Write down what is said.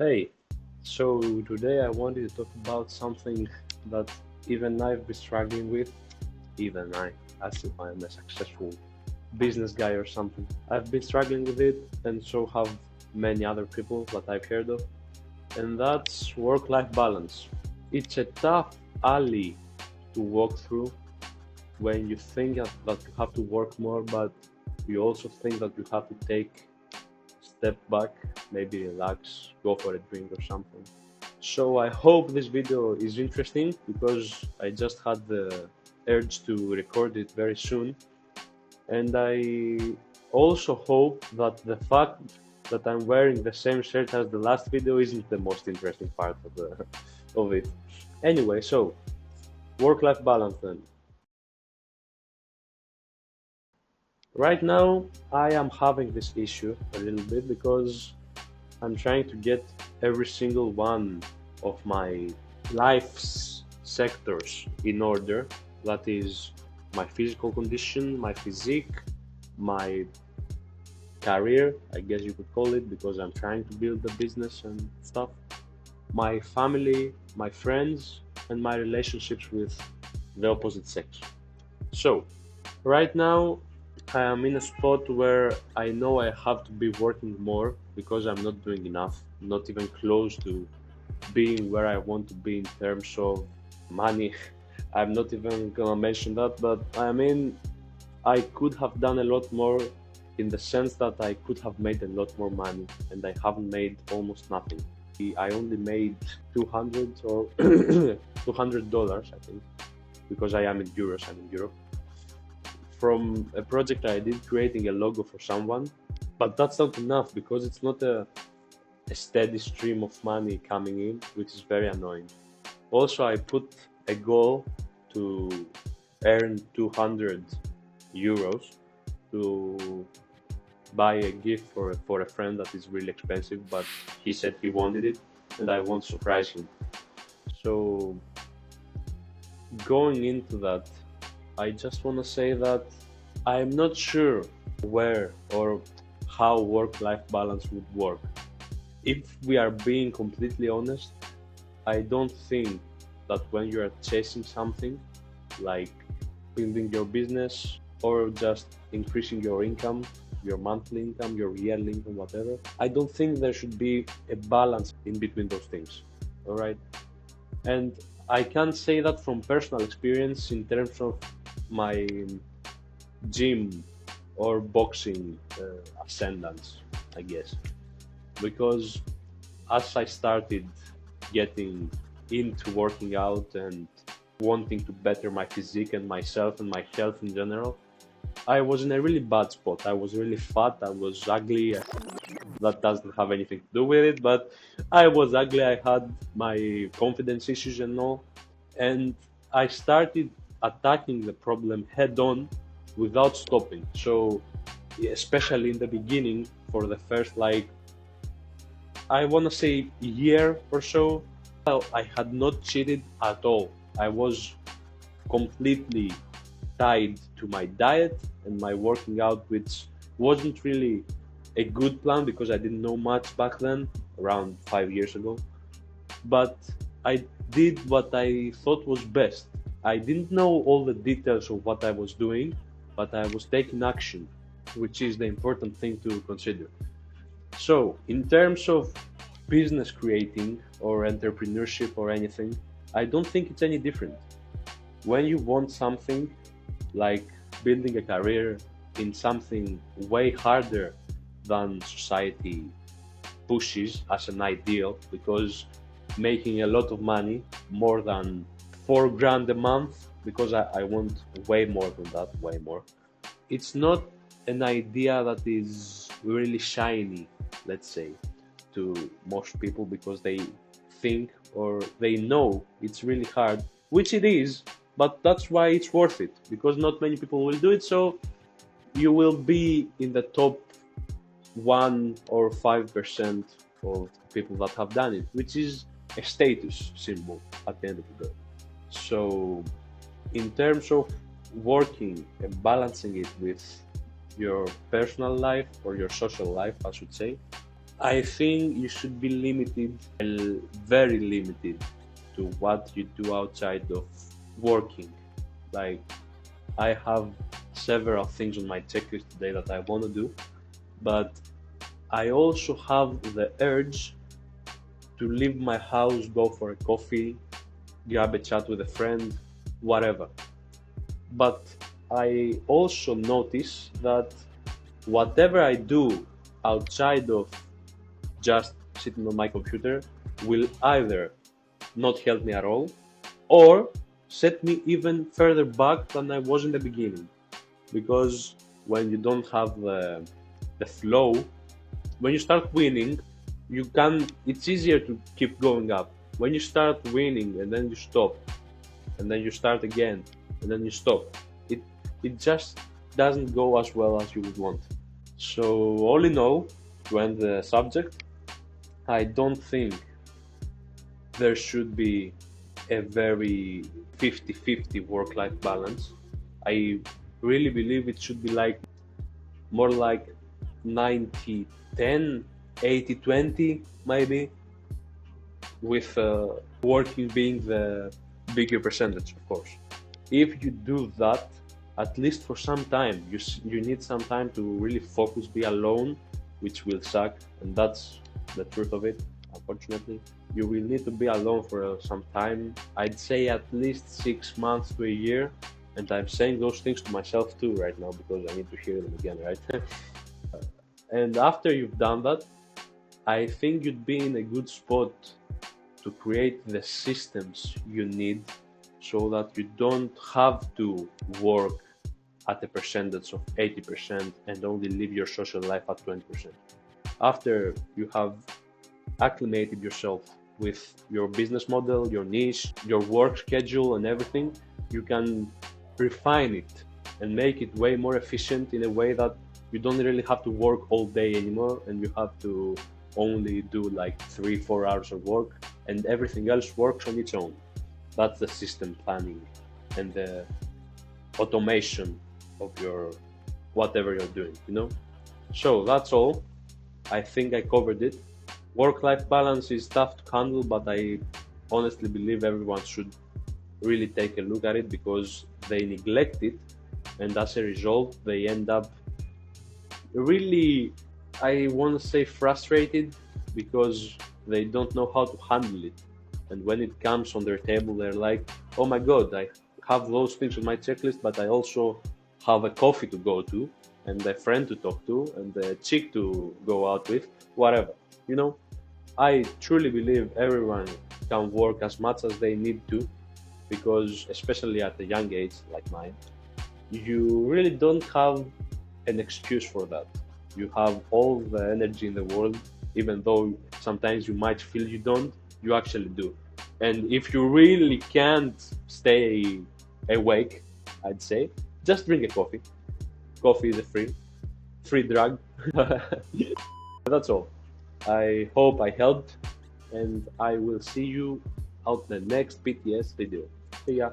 Hey, so today I wanted to talk about something that even I've been struggling with, even I, as if I'm a successful business guy or something. I've been struggling with it, and so have many other people that I've heard of, and that's work-life balance. It's a tough alley to walk through when you think that you have to work more, but you also think that you have to take a step back, maybe relax, go for a drink or something. So I hope this video is interesting because I just had the urge to record it very soon. And I also hope that the fact that I'm wearing the same shirt as the last video isn't the most interesting part of of it. Anyway, so work-life balance then. Right now, I am having this issue a little bit because I'm trying to get every single one of my life's sectors in order. That is my physical condition, my physique, my career, I guess you could call it, because I'm trying to build a business and stuff, my family, my friends, and my relationships with the opposite sex. So, right now, I am in a spot where I know I have to be working more because I'm not doing enough, not even close to being where I want to be in terms of money. I'm not even gonna mention that, but I mean, I could have done a lot more in the sense that I could have made a lot more money, and I haven't made almost nothing. I only made 200 or $200, I think, because I am in euros, I'm in Europe, from a project I did creating a logo for someone. But that's not enough because it's not a steady stream of money coming in, which is very annoying. Also, I put a goal to earn 200 euros to buy a gift for a friend that is really expensive, but he said he wanted it, and I want to surprise him. So, going into that, I just want to say that I'm not sure where or how work-life balance would work. If we are being completely honest, I don't think that when you are chasing something like building your business or just increasing your income, your monthly income, your yearly income, whatever, I don't think there should be a balance in between those things. All right. And I can say that from personal experience in terms of my gym or boxing ascendance, I guess, because as I started getting into working out and wanting to better my physique and myself and my health in general, I was in a really bad spot. I was really fat, I was ugly. That doesn't have anything to do with it, but I was ugly, I had my confidence issues and all. And I started attacking the problem head on without stopping. So, especially in the beginning, for the first like I want to say year or so, I had not cheated at all. I was completely tied to my diet and my working out, which wasn't really a good plan because I didn't know much back then, around 5 years ago. But I did what I thought was best. I didn't know all the details of what I was doing, but I was taking action, which is the important thing to consider. So, in terms of business creating or entrepreneurship or anything, I don't think it's any different. When you want something like building a career in something way harder than society pushes as an ideal, because making a lot of money, more than 4 grand a month, because I want way more than that, way more. It's not an idea that is really shiny, let's say, to most people because they think or they know it's really hard, which it is, but that's why it's worth it because not many people will do it. So you will be in the top 1 or 5% of people that have done it, which is a status symbol at the end of the day. So, in terms of working and balancing it with your personal life or your social life, I should say, I think you should be limited, very limited, to what you do outside of working. Like, I have several things on my checklist today that I want to do, but I also have the urge to leave my house, go for a coffee, grab a chat with a friend, whatever. But I also notice that whatever I do outside of just sitting on my computer will either not help me at all or set me even further back than I was in the beginning. Because when you don't have the flow, when you start winning, it's easier to keep going up. When you start winning and then you stop, and then you start again, and then you stop, it it just doesn't go as well as you would want. So all in all, to end the subject, I don't think there should be a very 50-50 work-life balance. I really believe it should be like more like 90-10, 80-20 maybe, with working being the bigger percentage, of course. If you do that, at least for some time, you need some time to really focus, be alone, which will suck, and that's the truth of it, unfortunately. You will need to be alone for some time. I'd say at least 6 months to a year, and I'm saying those things to myself too right now because I need to hear them again, right? And after you've done that, I think you'd be in a good spot to create the systems you need so that you don't have to work at a percentage of 80% and only live your social life at 20%. After you have acclimated yourself with your business model, your niche, your work schedule, and everything, you can refine it and make it way more efficient in a way that you don't really have to work all day anymore and you have to only do like 3-4 hours of work and everything else works on its own. That's the system planning and the automation of your whatever you're doing, you know? So that's all. I think I covered it. Work-life balance is tough to handle, but I honestly believe everyone should really take a look at it because they neglect it, and as a result, they end up really, I want to say, frustrated because they don't know how to handle it. And when it comes on their table, they're like, oh my God, I have those things on my checklist, but I also have a coffee to go to, and a friend to talk to, and a chick to go out with, whatever. You know, I truly believe everyone can work as much as they need to, because especially at a young age like mine, you really don't have an excuse for that. You have all the energy in the world, even though sometimes you might feel you don't, you actually do. And if you really can't stay awake, I'd say, just drink a coffee. Coffee is a free drug. That's all. I hope I helped, and I will see you out the next PTS video. See ya.